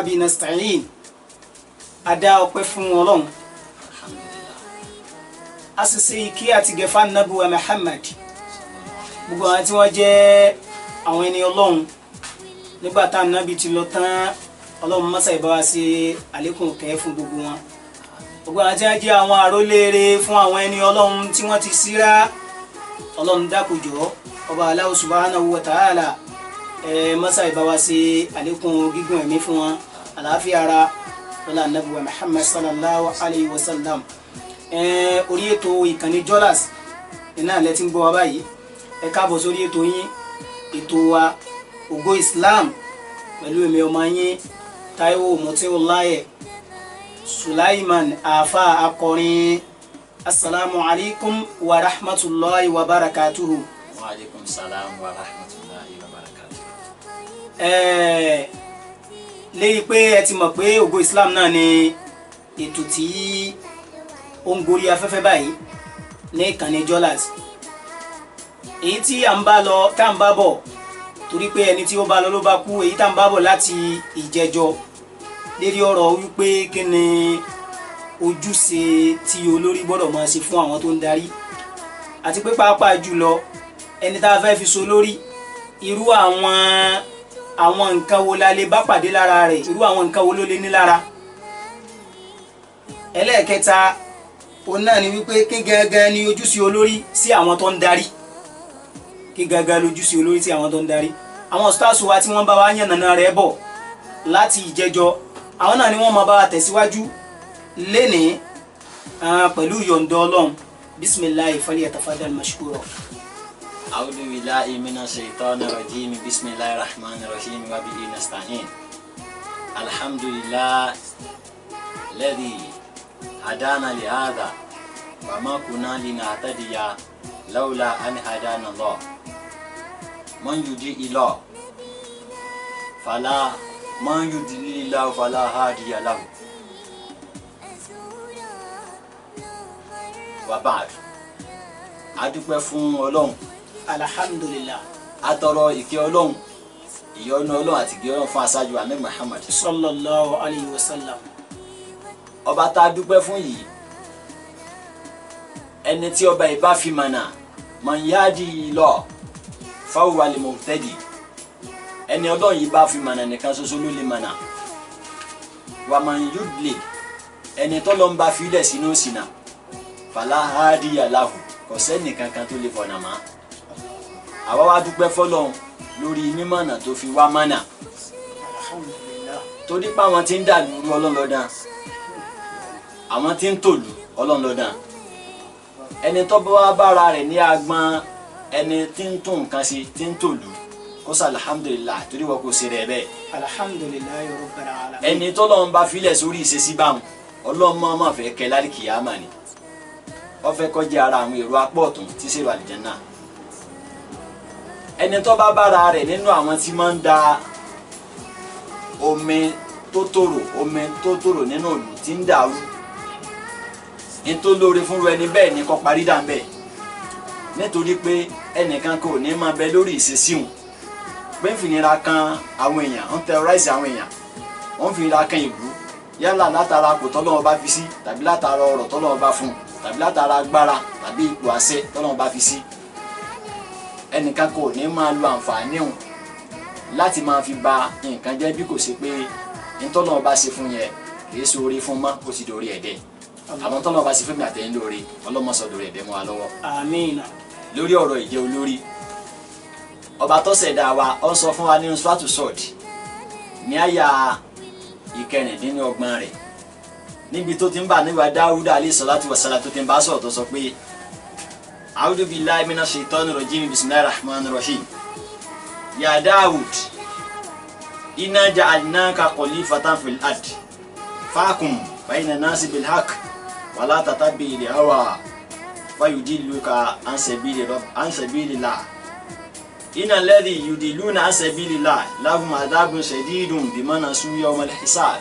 Abi nasta'in ada ọpẹ́ fún Ọlọ́run asise ìkí àti gẹ̀fà nabi wa Muhammad gbogbo àwọn tí wọ́n jẹ́ àwọn ẹni Ọlọ́run nígbà tá nabi ti lọ tán Ọlọ́run masa ìbá wa ṣe àlékún kẹ́ fún gbogbo wọn gbogbo àwọn tí wọ́n jẹ́ àwọn àrólére fún àwọn ẹni Ọlọ́run tí wọ́n ti síra Ọlọ́run dákòjọ́ ọba Allah subhanahu wa ta'ala masa ìbá wa ṣe àlékún gígùn ẹ̀mí fún wọn àlàáfíà ara wala nabi wa Muhammad sallallahu alayhi wa sallam orí ètò ìkànnì Jolas iná lẹ tí ń gbọ́ wa báyìí ẹ káàbọ̀ sórí ètò yín ètò wa Ògo Islam pẹ̀lú èmi ọmọ yín Táíwò Mutiulaye Sulaiman afa akọrin assalamu alaikum wa rahmatullahi wa barakatuhu. Wa alaikum salam wa rahmatullahi wa barakatuhu. Léyìí pé ẹ ti mọ̀ pé Ògo Islam náà ni ètò tí ó ń gorí afẹ́fẹ́ báyìí ní ìkànnì Jolas èyí tí à ń bá lọ tá à ń bá bọ̀ torí pé ẹni tí ó bá lọ ló bá kú èyí tá à ń bá bọ̀ láti ìjẹjọ lérí ọ̀rọ̀ wípé kí ni ojúṣe tí olórí gbọ́dọ̀ máa ṣe fún àwọn tó ń darí àti pé pàápàá jùlọ ẹni tá a fẹ́ fi so lórí irú àwọn nǹkan wo la lè bá pàdé lára rẹ̀ irú àwọn nǹkan wo ló lè ní lára. Ẹlẹ́ẹ̀kẹta òun náà ni wípé kí gangan ni ojúṣe olórí sí àwọn tó ń darí kí gangan lójúṣe olórí sí àwọn tó ń darí. Àwọn stars wa tí wọ́n bá wa yànnàná rẹ̀ bọ̀ láti ìjẹjọ àwọn náà ni wọ́n máa bá wa tẹ̀síwájú lénìí pẹ̀lú yọ̀ǹda Ọlọ́run bisimilahi falyatafaddal mashkura. أعوذ بالله من الشيطان الرجيم بسم الله الرحمن الرحيم وبه نستعين الحمد لله الذي هدانا لهذا وما كنا لنهتدي لولا أن هدانا الله من يطع الله فلا من يضلل الله فلا هادي له وبعد adúpẹ́ fún Ọlọ́run alhamdulillah atọrọ ìkẹ́ Ọlọ́run ìyọ́nú Ọlọ́run àti ìkẹ́ Ọlọ́run fún aṣáájú Ànábì Muhammad sallallahu alayhi wa sallam. ọba tá a dúpẹ́ fún yìí ẹni tí ọba yìí bá fi mọ̀nà man yahdihillah fahuwa al-muhtadi ẹni Ọlọ́run yìí bá fi mọ̀nà nìkan ṣoṣo ló lè mọ̀nà wa man yudlil ẹni tọ́lọ́run bá fi ilẹ̀ sínú ṣìnà fala hadiya lahu kò sẹ́ni kankan tó lè fọ̀nà mọ́ àwa wá dúpẹ́ fọ́lọ́run lórí mímọ̀nà tó fi wá mọ̀nà alhamdulillah torí pé àwọn tí ń dàlú rú Ọlọ́run ló dá àwọn tí ń tòlú Ọlọ́run ló dá ẹni tó bá bára rẹ̀ ní agbọn ẹni tí ń tún nǹkan ṣe tí ń tòlú kó sọ alhamdulillah torí wọn kò ṣe rẹ̀ bẹ́ẹ̀ alhamdulillah rabbil alamin. ẹni tọ́lọ́run bá filẹ̀ sórí ìṣesí báwọn Ọlọ́run máa fẹ́ kẹ́ lálìkìyámà ni wọ́n fẹ́ kọjá ara àwọn èrò apọ̀ ọ̀tún tí ṣèrò àlìjánnà ẹni tó bá bára rẹ̀ nínú àwọn tí máa ń da omi tó tòrò nínú ìlú tí ń dàrú ní tó lóore fún ẹni bẹ́ẹ̀ ni kó parí dà ń bẹ́ẹ̀ nítorí pé ẹnìkan kò ní máa bẹ lórí ìṣesí wọn pé ń fìnira kan àwọn èèyàn ń terrorize àwọn èèyàn wọ́n ń fìnira kan ìlú yálà látara kò tọ́lọ́wọ́ bá fi sí tàbí látara ọ̀rọ̀ tọ́lọ́wọ́ bá fún un tàbí látara agbára tàbí ipò àṣẹ tọ́lọ́run bá fi sí ẹnìkan kò ní máa lo àǹfààní òun láti máa fi ba nǹkan jẹ́ bí kò ṣe pé ntọ́lọ́run bá ṣe fún yẹn kìí ṣe oore fún mọ́ kó sì dórí ẹ̀dẹ́ àwọn tọ́lọ́run bá ṣe fún mi àtẹ̀yìn lóore ọlọ́mọṣọ́ dórí ẹ̀dẹ́ mọ́ wa lọ́wọ́. àmín. lórí ọ̀rọ̀ ìjẹ́ olórí ọba tó ṣẹ̀dá wa ó sọ fún wa nínú Suratu Sod ní àyà ìkẹrìndínlọ́gbọ̀n rẹ̀ níbi tó ti ń bá níwá Dáúdà alayhi salatu wa salam tó ti ń bá sọ̀rọ̀ tó sọ pé a'udhu billahi minash shaitani rajim bismillahir rahmanir rahim ya Dáúd inna ja'alnaka khalifatan fil ard fahkum bayna nasi bil haqq wa la tattabi'il hawa fayudilluka an sabilillah innal ladhi yudilluna an sabilillah lahum adhabun shadidun bima nasu yawmal hisab.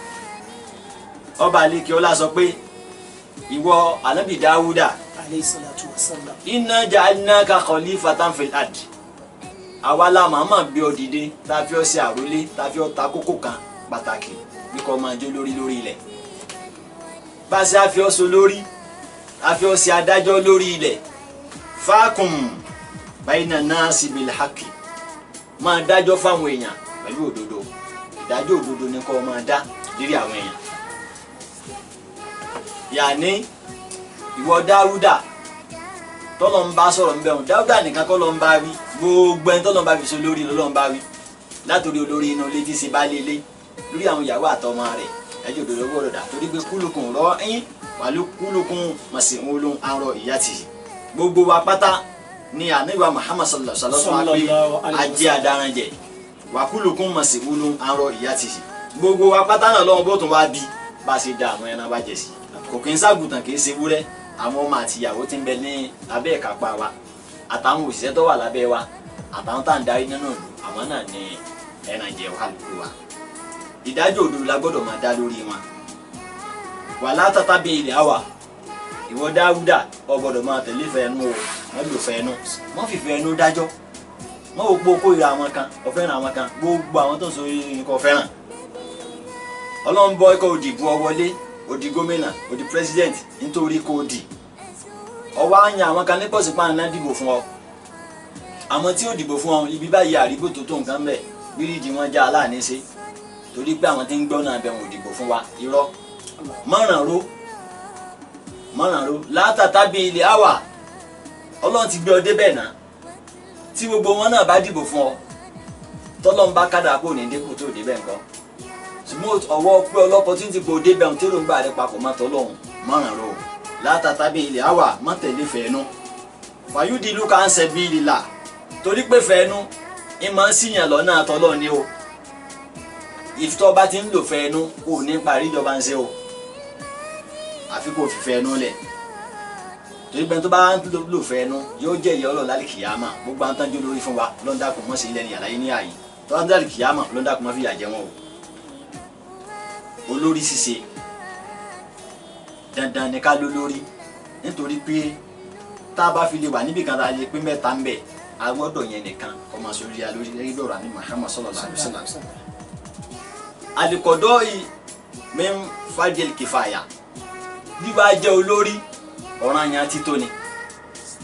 Ọba àlekè ọlá sọ pé ìwọ Ànábì Dáúdà alayhi salatu wa sallam inna ja'alnaka khalifatan fil ard àwa la màmá gbé ọ dìde tá a fi ọ ṣe àrólé tá a fi ọ ta kókó kan pàtàkì bí kò máa jó lórí ilẹ̀ bá a ṣe á fi ọ́ so lórí a fi ọ́ ṣe adájọ́ lórí ilẹ̀ fákùn bayna nasi bil haqqi máa dájọ́ fáwọn èèyàn pẹ̀lú òdodo ìdájọ́ òdodo ni kò máa dá lérí àwọn èèyàn. yàní ìwọ Dáúdà tọ́lọ́ ń bá sọ̀rọ̀ ń bẹ̀rùn Dáúdà nìkan kọ́ ló ń bá wí gbogbo ẹni tọ́lọ́ ń bá fi so lórí lọ́lọ́ ń bá wí látòrí olórí inú ilé tí ṣe bá lélé lórí àwọn ìyàwó àtọmọ rẹ̀ ẹjọ́ òdodo gbọ́dọ̀ dà torí pé kúlùkùn rọ́ ẹ̀yìn wàlú kúlùkùn mas'ulun an ra'iyatihi gbogbo wa pátá ni Ànábì Muhammad sallallahu alaihi wasallam ajẹ́ adaranjẹ wa kúlùkùn mas'ulun an ra'iyatihi gbogbo wa pátá náà lọ́wọ́ bó tún wá bí bá ṣe dá àwọn ẹran bá jẹ sí kò kí ń ságùtàn kì í ṣe wúrẹ́ àwọn ọmọ àti ìyàwó tí ń bẹ ní abẹ́ ìkápá wa àtàwọn òṣìṣẹ́ tó wà lábẹ́ wa àtàwọn tá à ń darí nínú ìlú àwọn náà ní ẹran jẹ kálukú wa ìdájọ́ òdodo la gbọ́dọ̀ máa dá lórí wọn wala tatabi'il hawa ìwọ Dáúdà o gbọ́dọ̀ máa tẹ̀lé fẹ́ẹ́nú o wọ́n lò fẹ́ẹ́nú wọ́n fi fẹ́ẹ́nú dájọ́ wọ́n ò pọ̀ kórìíra àwọn kan o fẹ́ràn àwọn kan gbogbo àwọn tó ń sọ nǹkan fẹ́ràn Ọlọ́run bọ́ ikọ̀ òdìbò ọwọlé òdì gómìnà òdì president nítorí kò dì ọwọ́ àyàn àwọn kan ní pọ̀sí pààrọ̀ náà dìbò fún ọ àwọn tí ó dìbò fún ọ ibi báyìí àrígbò tó nǹkan bẹ̀ bíríìjì wọn já aláàní ṣe torí pé àwọn tí ń gbọ́ náà bẹ̀ wọn ò dìbò fún wa irọ́ mọ̀ràn ro látàtàbí hawa Ọlọ́run ti gbé ọ débẹ̀ náà tí gbogbo wọn náà bá dìbò fún ọ tọ́lọ́run bá kádà kó ní dépò tó débẹ̀ nǹkan ṣùgbọ́n ọwọ́ pé ọlọ́pọ̀ tí ń ti kò débẹ̀ ohun tí ó ń gbà rẹ papọ̀ mọ́ tọ́lọ́run mọ̀ràn ro látàtàbí hawa má tẹ̀lé fẹ́ẹ́nú fàyúdì lùkà ń ṣẹ̀bi ìlà torí pé fẹ́ẹ́nú ìmọ̀ ń síyàn lọ́nà àtọ́lọ́ ni o ìfitọ́ bá ti ń lò fẹ́ẹ́nú kò ní parí ìjọba ń ṣe o àfi kò fi fẹ́ẹ́nú lẹ̀ torí pé tó bá ń lò fẹ́ẹ́nú yóò jẹ́ ìyà Ọlọ́run lálẹ́ kìyàmà gbogbo àwọn tán jó lórí fún wa lọ́ńdàkùn mọ́ sí ilẹ̀ ní àlàyé ní ààyè tó bá ń dàlẹ́ kìyàmà lọ́ńdàkùn mọ́ fi yà jẹ wọn o olórí ṣíṣe dandan ni ká ló lórí nítorí pé tá a bá fi lè wà níbi kan tá a lè pín mẹ́ta ń bẹ̀ a gbọ́dọ̀ yẹn nìkan ọmọ sórí alórí lẹ́yìn lọ́rọ̀ àní Muhammad sallallahu alaihi wasallam alikọ̀dọ́ yìí min fadil kifaya bí wàá jẹ́ olórí ọ̀ràn yẹn ti tó ni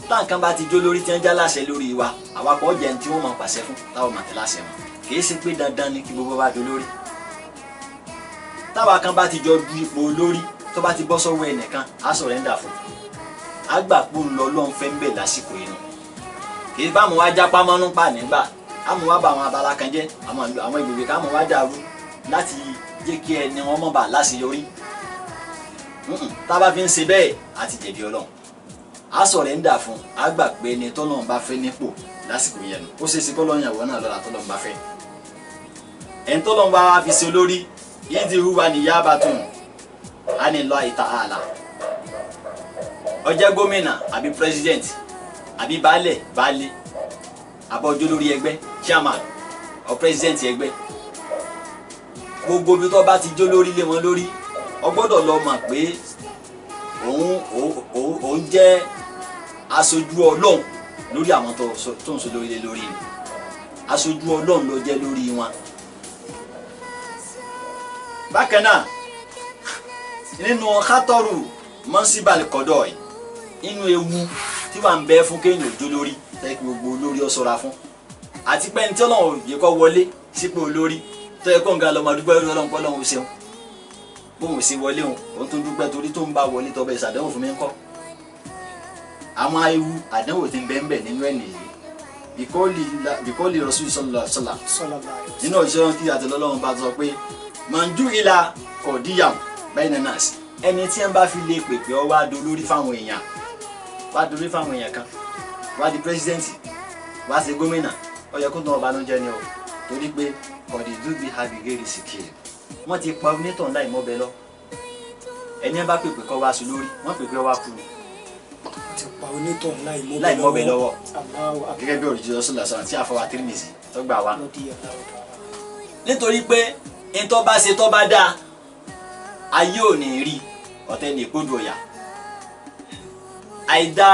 táǹkan bá ti jó lórí tí wọ́n já láṣẹ lórí wa àwakọ̀ jẹ́ ní tí wọ́n máa pàṣẹ fún táwọn máa tẹ̀ láṣẹ wọn kìí ṣe pé dandan ni kí gbogbo bá do lórí táwa kan bá ti jọ du ipò olórí tó bá ti bọ́ sọ́wọ́ ẹnìkan á sọ̀rẹ́ńdà fún àgbà pò ń lọ lọ́n fẹ́ ń bẹ̀ lásìkò yìí nù kìí bá àwọn wá jápá mọ́nú pa nígbà àmọ́ wá bá àwọn abala kan jẹ́ àwọn ìgbègbè ká mọ̀ wá dàrú láti jẹ́ kí ẹni wọn mọ̀ bá láṣeyọrí tá a bá fi ń ṣe bẹ́ẹ̀ á ti jẹ̀bi Ọlọ́run á sọ̀rẹ́ńdà fún àgbà pé ẹni tọ́lọ́run bá fẹ́ nípò lásìkò yẹn nù ó ṣe é ṣe kọ́lọ́run yàwó náà lọ́la tọ́lọ́run bá fẹ́ ẹni tọ́lọ́run bá wá fi ṣe olórí yìí ti hùwà níyàbá tún á ní lọ́ ìta àlà ó jẹ́ gómìnà àbí president àbí baálé àbọ̀jọ́ lórí ẹgbẹ́ chairman or president ẹgbẹ́ gbogbo bí tó bá ti jó lórí lé wọn lórí ó gbọ́dọ̀ lọ mọ̀ pé òun jẹ́ aṣojú Ọlọ́run lórí àwọn tó ń so lórí lé lórí ni aṣojú Ọlọ́run ló jẹ́ lórí wọn. bákan náà nínú kátọ́rù mọ́síbàlì kọ́dọ̀ yìí inú ewu tí wàá ń bẹ fún kéèyàn òjò lórí tẹ́kí gbogbo olórí ó ṣọ́ra fún àti pé ní tí Ọlọ́run yìí kọ́ wọlé sípò olórí tó yẹ kó ń ga lọ́mọ dúpẹ́ lórí Ọlọ́run pọ́ lọ́run ṣeun bóun ṣe wọlé òun òun tó ń dúpẹ́ torí tó ń bá wọlé tọ́ bẹ́ẹ̀ ṣàdánwò fún mi ń kọ́ àwọn ewu àdánwò tí ń bẹ ń bẹ nínú ẹ̀ nìyí bíkọ́lì Rasul sallallahu alaihi wasallam nínú òṣìṣẹ́ kí àtẹlọ́lọ́run bá sọ pé manju ila kọ̀díyàm bainan nas ẹni tí wọ́n bá fi lè pèpè ọ wá dolórí fáwọn èèyàn kan wá di pírẹsidẹ́ǹtì wá ṣe gómìnà ó yẹ kó tán ọbànújẹ́ ni o torí pé kọ̀dí dúbí habigeri sikiri wọ́n ti pa onítàn láì mọ́bẹ lọ ẹni bá pèpè kọ́ wá sùn lórí wọ́n pèpè wá kú ti pa onítàn láì mọ́bẹ lọ́wọ́ gẹ́gẹ́ bí òrìjì ọ̀sùn lọ́sàn tí àfọwà Tirmidhi tó gbà wá nítorí pé ntọ́ bá ṣe tọ́ bá dáa ayé ò ní rí ọ̀tẹ̀ ní ìpódù ọ̀yà àìdá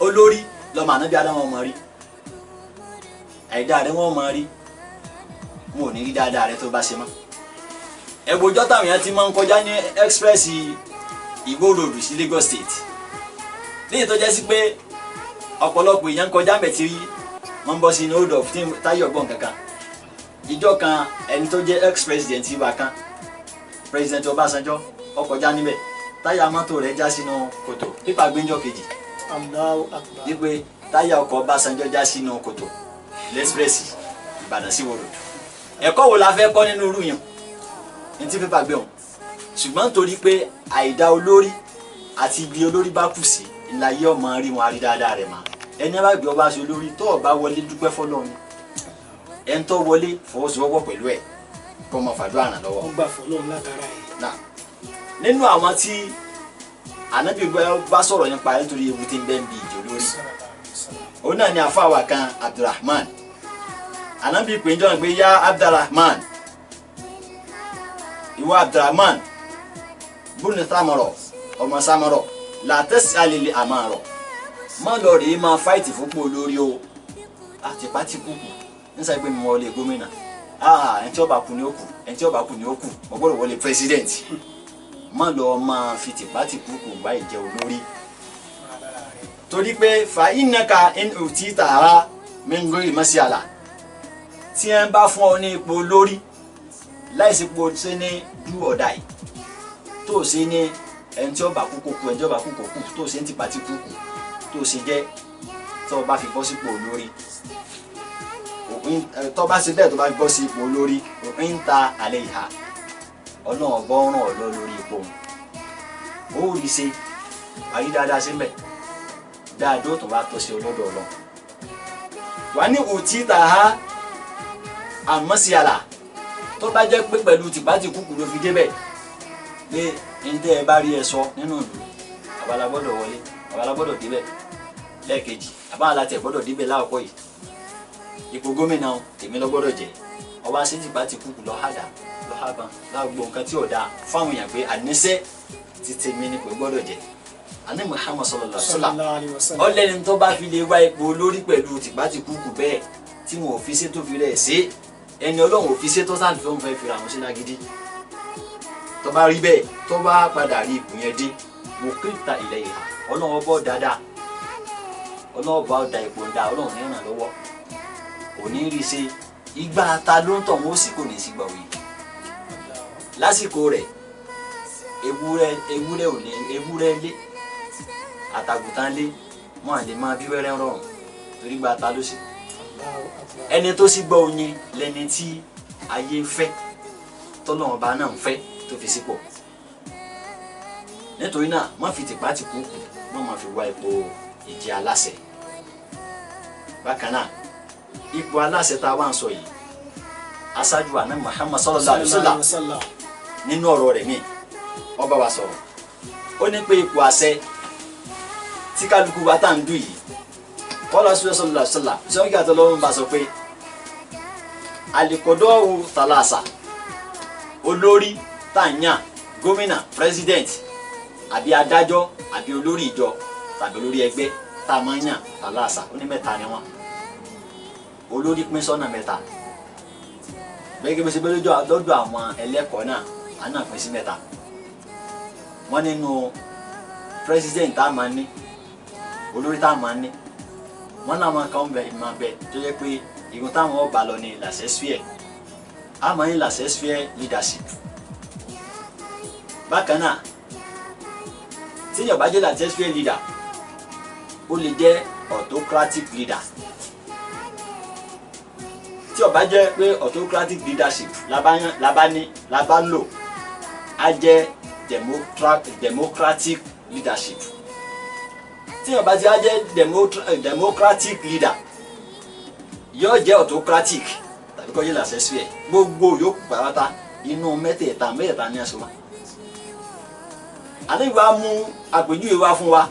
olórí lọ́mọ ànábì Ádámù ọmọ rí àìdá rẹ wọ́n mọ rí wọn ò ní rí dáadáa rẹ tó bá ṣe mọ́ ẹ̀wòjọ́ táwọn èèyàn ti máa ń kọjá ní express Ìwó road sí Lagos State léyìí tó jẹ́ sí pé ọ̀pọ̀lọpọ̀ èèyàn kọjá mẹ́ tí wọ́n bọ́ sí ní hold of tí táyọ̀ gbọ̀n kankan ìjọ kan ẹni tó jẹ́ ex-president wa kan president Ọbásanjọ́ ó kọjá níbẹ̀ táyà mọ́tò rẹ̀ já sínú kòtò pípa gbẹ́njọ́ kejì wípé táyà ọkọ̀ Ọbásanjọ́ já sínú kòtò lẹ́sprẹ́sì Ìbàdàn sí Ìwó road ẹ̀kọ́ wo la fẹ́ kọ́ nínú irú yẹn ní tí pípa gbé wọn ṣùgbọ́n torí pé àìdá olórí àti ibi olórí bá kù sí ìlàyé ọmọ rí wọn àrí dáadáa rẹ̀ mà ẹni bá gbé ọba ṣe olórí tó ọba wọlé dúpẹ́ fọlọ́run ẹni tó wọlé fọwọ́sowọ́pọ̀ pẹ̀lú ẹ̀ kó mọ fàdúrà ràn lọ́wọ́. wọ́n gbà fọlọ́run látara ẹ̀. nínú àwọn tí ànábì bá sọ̀rọ̀ nípa ẹ̀ nítorí ewu tí ń bẹ ń bi ìjọ lórí òun náà ni àfáwà kan Abdulrahman ànábì pé ń jọ́ pé yá Abdulrahman ìwọ Abdulrahman bùnú Sámọ̀rọ̀ ọmọ Sámọ̀rọ̀ làtẹ́sí alẹ́lẹ́ àmàrọ̀ má lọ rèé máa fáìtì fúnpọ̀ olórí o àtìpátì kúkú nísà pé mo wọlé gómìnà ẹni tí ó bá kú ni ó kù ẹni tí ó bá kú ni ó kù mo gbọ́dọ̀ wọlé president má lọ máa fi tìpátì kúkú bá ìjẹ olórí torí pé fa ìnaka tí tààrà mẹ́ngọ́ ìmọ̀sí àlà tí ẹ bá fún ọ ní ipò olórí láìsí pò ṣe ní do or die tó ṣe ní ẹni tí ó bá kú kó kú ẹni tí ó bá kú kó kú tó ṣe ní tìpátì kúkú tó ṣe jẹ́ tó bá fi bọ́ sípò olórí tó bá ṣe bẹ́ẹ̀ tó bá gbọ́ sí ipò olórí òpin ń ta àlẹ́ ìhà ọlọ́run bọ́ ràn ọ́ lọ lórí ipò ó rí ṣe àyí dáadáa sí mbẹ̀ dáadó tó bá tọ́ sí olódò ọlọ́run wà ní òtí tà á àmọ́ sí àlà tó bá jẹ́ pé pẹ̀lú tìpátì kúkú ló fi débẹ̀ pé ní tẹ́ ẹ bá rí ẹ sọ nínú ìlú àbálá gbọ́dọ̀ wọlé àbálá gbọ́dọ̀ débẹ̀ lẹ́ẹ̀kejì àbálá tẹ̀ gbọ́dọ̀ débẹ̀ láàpọ̀ yìí ipò gómìnà tèmi lọ gbọ́dọ̀ jẹ ọba ṣèjì bá ti kúkú lọ́hàdà lọ́hàbọ̀n láàgbó nǹkan tí ò dáa fáwọn èèyàn pé àníṣe ti tèmi ni pé gbọ́dọ̀ jẹ àní Muhammad sallallahu alaihi wasallam ọlẹ́ni tó bá fi lè wá ipò olórí pẹ̀lú tìpá ti kúkú bẹ́ẹ̀ tí wọn ò fi ṣe tó fi rẹ̀ ṣe ẹni ọlọ́run ò fi ṣe tó sáà fẹ́ fẹ́ fi ra àwọn sílá gidi tó bá rí bẹ́ẹ̀ tó bá padà rí ipò yẹn dé mo kéta ilẹ̀ ìhà ọlọ́run bọ́ dáadáa ọlọ́run bá da ipò ń da ọlọ́run ní ràn lọ́wọ́ òní rí ṣe igba ta ló ń tọ̀ wọ́n sì kò ní sí gbàwé lásìkò rẹ̀ ewúrẹ́ lé àtàgùtàn lé wọn à lè máa bí wẹ́rẹ́ rọrùn torí gba ta ló sì ẹni tó sì gbọ́ oyin lẹni tí ayé fẹ́ tọ́lọ́run bá náà ń fẹ́ tó fi sípò nítorí náà má fi tìpá ti kú má má fi wá ipò ìjẹ aláṣẹ bákan náà ipò aláṣẹ tá a wá ń sọ yìí aṣáájú àná Muhammad sallallahu alaihi wasallam nínú ọ̀rọ̀ rẹ̀ mi ó bá wa sọ̀rọ̀ ó ní pé ipò àṣẹ tí kálukú wa tá à ń dù yìí kọ́lá sallallahu alaihi wasallam tí wọ́n kí àtọ́lọ́run bá sọ pé àlìkọ́dọ́wù tàlàṣà olórí tá à ń yàn gómìnà president àbí adájọ́ àbí olórí ìjọ tàbí olórí ẹgbẹ́ tá a máa ń yàn tàlàṣà ó ní mẹ́ta ni wọ́n olórí pín sọ́nà mẹ́ta bẹ́ẹ̀ bí ṣe bẹ́ẹ̀ lọ́dọ̀ àwọn ẹlẹ́kọ̀ọ́ náà àná pín sí mẹ́ta wọ́n nínú president tá a máa ní olórí tá a máa ní wọ́n náà máa kàn bẹ̀ ìmọ̀ bẹ̀ tó yẹ pé ìgùn táwọn ọba lọ ní laissez-faire a máa ní laissez-faire leadership bákan náà tí yóò bá jẹ́ laissez-faire leader ó lè jẹ́ autocratic leader tí ó bá jẹ́ pé autocratic leadership la bá lò á jẹ́ democratic leadership tí ó bá ti á jẹ́ democratic leader yóò jẹ́ autocratic tàbí kó jẹ́ laissez-faire gbogbo yòókù pàápàá inú mẹ́tẹ̀ẹ̀ta ní ẹ̀sùn wa àti ìwà mú àpèjúwe wá fún wa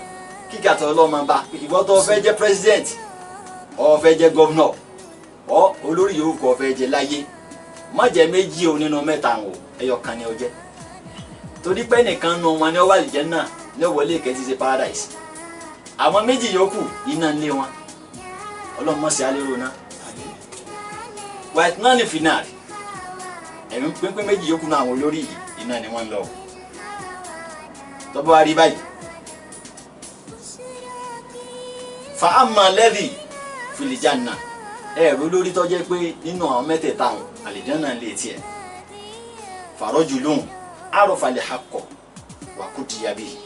kíkà tó ọlọ́mọ bá ìwọ tó fẹ́ jẹ́ president ó fẹ́ jẹ́ governor olórí yòówù kò fẹ́ jẹ láyé má jẹ́ méjì o nínú mẹ́ta o ẹyọ kan ni ó jẹ́ torí pé nìkan nu wọn ni ó wà lìjẹ́ náà ní wọlé ìkẹ́tì ṣe paradise àwọn méjì yòókù iná ń lé wọn ọlọ́mọ sí alérò náà white náà ní finale ẹ̀mí pínpín méjì yòókù náà àwọn olórí yìí iná ni wọ́n ń lọ tọ́bọ̀ wá rí báyìí. fa amma alladhi fil janna ẹ̀rọ lórí tó jẹ́ pé nínú àwọn mẹ́tẹ̀ẹ̀ta àwọn àlìjánnà lè tiẹ̀ farajulun arafa al-haqqa wa qudiya bihi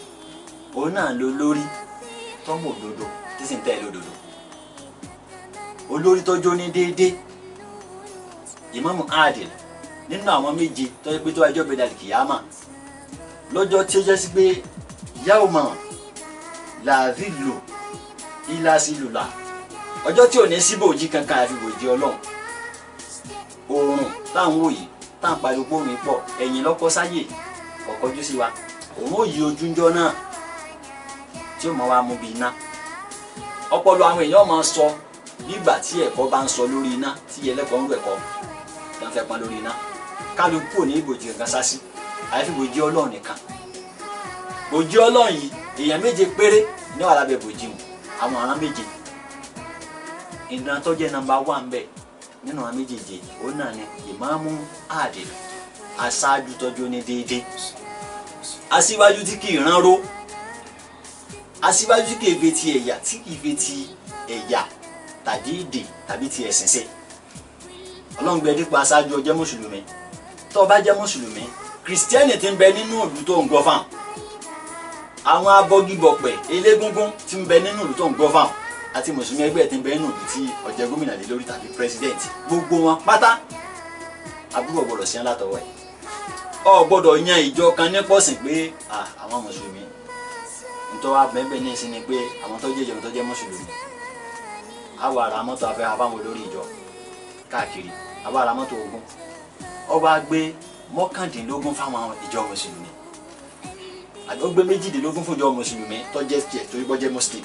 òun náà ló lórí tó mọ̀ òdodo tí sì ń tẹ̀lé òdodo olórí tó jó ní déédéé ìmáàmù adil nínú àwọn méje tó jẹ́ pé tó ẹjọ́ bẹ̀rẹ̀ kìyàmà lọ́jọ́ tí ó jẹ́ sí pé yawma la zillu illa zillullah ọjọ́ tí ò ní sí bòójì kankan àfi bòójì ọlọ́run oòrùn táwọn wò yìí táwọn pariwo pòrùn pọ̀ ẹ̀yìn lọ́kọ́ sáyè ọ̀kọ́jú sí wa òun ò yí ojúnjọ́ náà tí ó máa wá mú bí iná ọpọlọ àwọn èèyàn máa sọ nígbà tí ẹ̀kọ́ bá ń sọ lórí iná tí ẹlẹ́kọ̀ọ́ ń rú ẹ̀kọ́ tó ń fẹ́ pọn lórí iná kálukú ò ní ìbòjì kankan sásí àyàfi bòójì ọlọ́run nìkan bòójì ọlọ́run yìí èèyàn méje péré ní wàhálà bẹ bòójì mu àwọn ará méje ìdán tó jẹ́ nọ́mbà 1 bẹ́ẹ̀ nínú àwọn méjèèjì òun náà ni ìmáàmù adil aṣáájú tọ́jú ní déédéé aṣíwájú tí kì í ránró aṣíwájú tí kì í fi ti ẹ̀yà tí kì í fi ti ẹ̀yà tàbí èdè tàbí ti ẹ̀sìn ṣe ọlọ́run gbé dípò aṣáájú ó jẹ́ mùsùlùmí tó bá jẹ́ mùsùlùmí kìrìsìtẹ́nì ti ń bẹ nínú ìlú tó ń gbọ́ fáwọn àwọn abọ́gibọ̀pẹ̀ elégúngún ti ń bẹ nínú ìlú tó ń gbọ́ fáwọn àti mùsùlùmí ẹgbẹ́ ti ń bẹ nínú ìlú tí ó jẹ́ gómìnà lé lórí tàbí pírẹsidẹ́ǹtì gbogbo wọn pátá àbúrò gbọ́dọ̀ sí látọwọ́ ẹ̀ ọ gbọ́dọ̀ yan ìjọ kan ní pọ̀sìn pé àwọn mùsùlùmí nítorí wá bẹ́ẹ̀ ní ìsinmi pé àwọn tó jẹ́ ìjọ tó jẹ́ mùsùlùmí àwa ará mọ́tò afẹ́ àbáwọn olórí ìjọ káàkiri àwa ará mọ́tò ogun ọba gbé 19 fáwọn ìjọ mùsùlùmí àbí ó gbé 22 fún ìjọ mùsùlùmí tó jẹ́ tiẹ̀ torí bọ́ jẹ́ muslim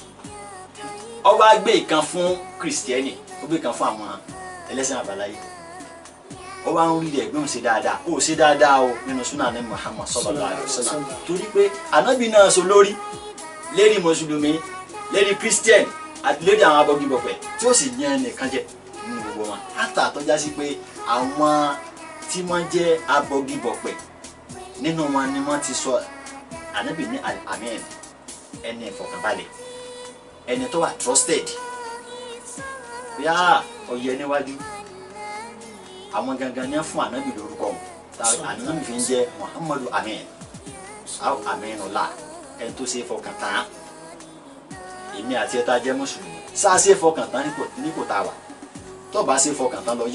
ọba gbé ìkan fún kìrìsìtẹ́nì ó gbé ìkan fún àwọn ẹlẹ́sìn àbáláyé ó wá ń rí rẹ̀ gbé òun ṣe dáadáa ó ṣe dáadáa o nínú súnà ní Muhammad sallallahu alaihi wasallam torí pé ànábì náà so lórí lérí mùsùlùmí lérí christian àti lérí àwọn abọ́gibọ̀pẹ̀ tí ó sì yan ẹnìkan jẹ nínú gbogbo wọn látà tó já sí pé àwọn tí wọ́n jẹ́ abọ́gibọ̀pẹ̀ nínú wọn ni wọ́n ti sọ ànábì ní amen ẹni ìfọ̀kànbalẹ̀ ẹni tó wà trusted bí ọyẹ níwájú àwọn gangan ní fún ànábì lórúkọ ànábì fi ń jẹ Muhammadu amin aw aminullah ẹni tó ṣe fọkàn tán èmi àti ẹta jẹ mùsùlùmí sáà ṣe fọkàn tán nípò tá a wà tó bá ṣe fọkàn tán lọ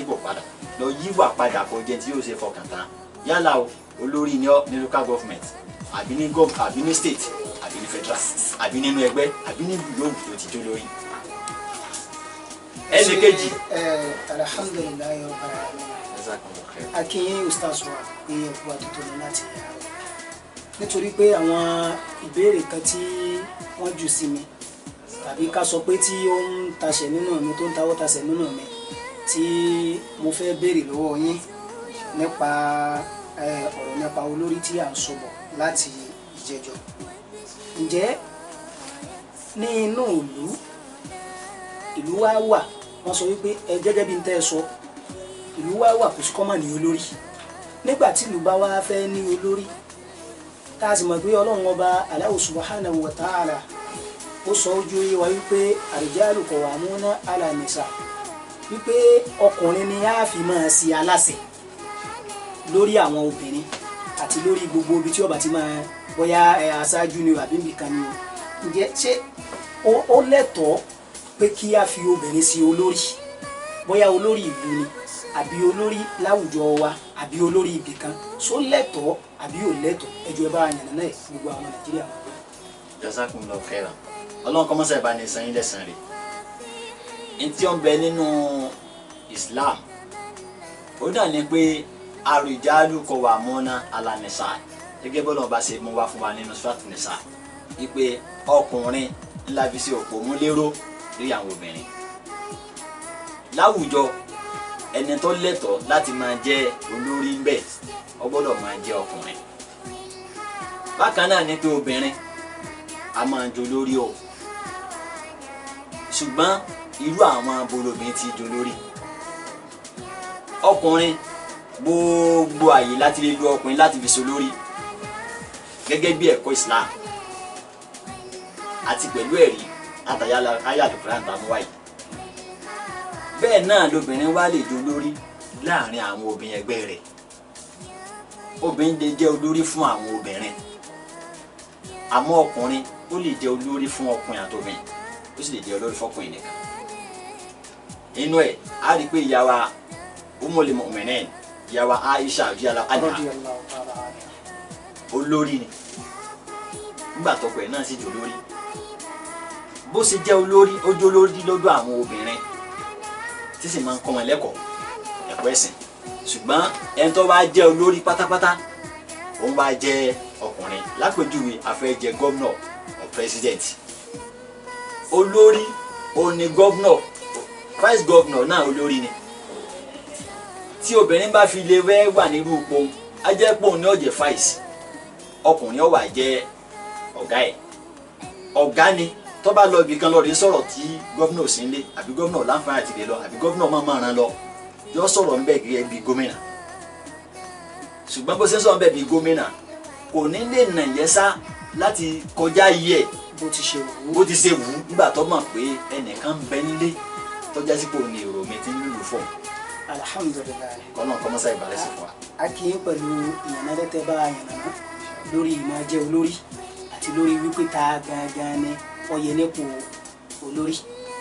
yíwà padà kó jẹ tí yóò ṣe fọkàn tán yálà olórí ní local government àbí ní state àbí ní federal àbí nínú ẹgbẹ́ àbí ní yòówù tó ti jó lórí. ẹnì kejì. alhamdulilayi rabbil alamin akínyìn ustaz wa pé ẹkú àtúntò ní láti yára nítorí pé àwọn ìbéèrè kan tí wọ́n jù sí mi tàbí ká sọ pé tí ó ń taṣẹ̀ nínú mi tó ń tawọ́ taṣẹ̀ nínú mi tí mo fẹ́ béèrè lọ́wọ́ yín nípa ọ̀rọ̀ nípa olórí tí à ń sọ̀bọ̀ láti ìjẹjọ́ ǹjẹ́ ní inú ìlú wa wà wọ́n sọ wípé gẹ́gẹ́ bí n tẹ́ ẹ sọ ìlú wa wà kò sí kọ́mọ̀ ní olórí nígbà tí ìlú bá wá fẹ́ ní olórí tá a sì mọ̀ pé ọlọ́run ọba Allahu subhanahu wa ta'ala ó sọ ojú yé wa wípé ar-rijalu qawwamuna 'ala an-nisa wípé ọkùnrin ni a fi máa ṣe aláṣẹ lórí àwọn obìnrin àti lórí gbogbo ibi tí ó bá ti máa bóyá aṣáájú ni àbí nìkan ni o ǹjẹ́ ṣé ó lẹ́tọ̀ọ́ pé kí a fi obìnrin sí olórí bóyá olórí ìlú ni àbí olórí láwùjọ wa àbí olórí ibì kan ṣó lẹ́tọ̀ọ́ àbí ò lẹ́tọ̀ọ́ ẹjọ́ ẹ bá yànnà náà gbogbo àwọn Nàìjíríà. Jazakumullahu khairan ọlọ́run kọ́ mọ́sá ìbá ní san yín lẹ́san rẹ̀ ní tí ó ń bẹ nínú Islam ó dà ní pé ar-rijalu qawwamuna 'ala an-nisa gẹ́gẹ́ bọ́lá ọba ṣe mú wá fún wa nínú Surat Nisa wípé ọkùnrin ńlá fi ṣe òpó mú lérò lórí àwọn obìnrin láwùjọ ẹni tó lẹ́tọ̀ọ́ láti máa jẹ́ olórí ń bẹ ó gbọ́dọ̀ máa jẹ́ ọkùnrin bákan náà ni pé obìnrin a máa jọ lórí o ṣùgbọ́n irú àwọn abolobìnrin ti jọ lórí ọkùnrin gbogbo àyè láti lè lo ọkùnrin láti fi so lórí gẹ́gẹ́ bí ẹ̀kọ́ Islam àti pẹ̀lú ẹ̀rí àtàyà Al-Qur'an tàmú wáyé. Bẹ́ẹ̀ náà lobìnrin wá lè jẹ́ olórí láàrin àwọn obìnrin ẹgbẹ́ rẹ̀. Obìnrin lè jẹ́ olórí fún àwọn obìnrin, àmọ́ ọkùnrin ó lè jẹ́ olórí fún ọkùnrin àtobìnrin, ó sì lè jẹ́ olórí fọ́kùnrin nìkan. Inú ẹ̀ á rí i pé ìyá wa Ummul Mu'minin, ìyá wa Aisha radiyallahu anha olórí ni nígbà tọkọ ẹ̀ náà sì jẹ́ olórí. Bó ṣe jẹ́ olórí, ó jẹ́ olórí lọ́dọ̀ àwọn obìnrin tí sì máa ń kọ́ wọn lẹ́kọ̀ọ́ ẹ̀kọ́ ẹ̀sìn. Ṣùgbọ́n ẹni tó bá jẹ́ olórí pátápátá òun bá jẹ́ ọkùnrin. Lápèjúwe a fẹ́ jẹ gómìnà or president, olórí òun ni gómìnà, vice gómìnà náà olórí ni. Tí obìnrin bá fi lè wẹ́ wà nírú ipò, á jẹ́ pé òun ni ó jẹ́ vice, ọkùnrin ó wá jẹ́ ọ̀gá ẹ̀. Ọ̀gá ni tó bá lọ ibì kan lọ rí sọ̀rọ̀ tí gómìnà ò sí nílé, àbí gómìnà láǹfààní àti lè lọ, àbí gómìnà máa ràn lọ, yóò sọ̀rọ̀ ń bẹ̀ gẹ́gẹ́ bí gómìnà. Ṣùgbọ́n bó ṣe ń sọ̀rọ̀ ń bẹ̀ bí gómìnà kò ní lè nà yẹn sá láti kọjá yẹ bó ti ṣe wù ú nígbà tó mọ̀ pé ẹnìkan ń bẹ nílé tó jásí pé òun ni èrò mi ti ń lùlù fún un. Alhamdulilayi. Kọ́nà kọ́mọ́sá ìbàlẹ̀ sí fún wa. A kì í pẹ̀lú ìyànnádẹ́tẹ́ bá yànnàná lórí ìmọ̀ jẹ́ olórí àti lórí wípé ta gangan ni ọyẹ nípò olórí.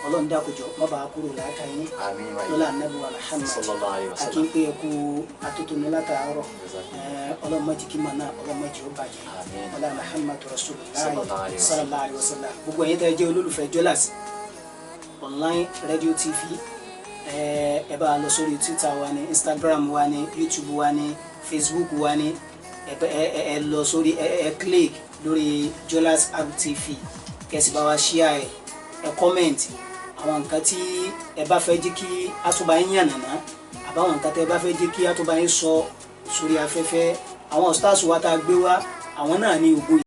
Ọlọ́run dákòjọ́ má bàa kúrò láàkà yín lọ́la Ànábì wa Muhammad sallallahu alaihi a wasallam. kì í pé ẹkú atótónu látàárọ̀ Ọlọ́run má jẹ́ kí màá náà Ọlọ́run má jẹ́ ó bàjẹ́ ọlá Muhammad Rasulullah sallallahu alaihi wasallam. Gbogbo ẹ̀yin tẹ́ jẹ́ olólùfẹ́ Jọ́làsì online radio TV, ẹ bá lọ sórí Twitter wa ní, Instagram wa ní, YouTube wa ní, Facebook wa ní, ẹ lọ sórí ẹ click lórí Jọ́làsì App TV kẹ́sì bá wa share ẹ comment àwọn nǹkan tí ẹ bá fẹ́ jẹ́ kí a tó bá yín yànnàná àbáwọn nǹkan tẹ́ ẹ bá fẹ́ jẹ́ kí a tó bá yín sọ sórí afẹ́fẹ́. Àwọn stars wa tá a gbé wá àwọn náà ní ògo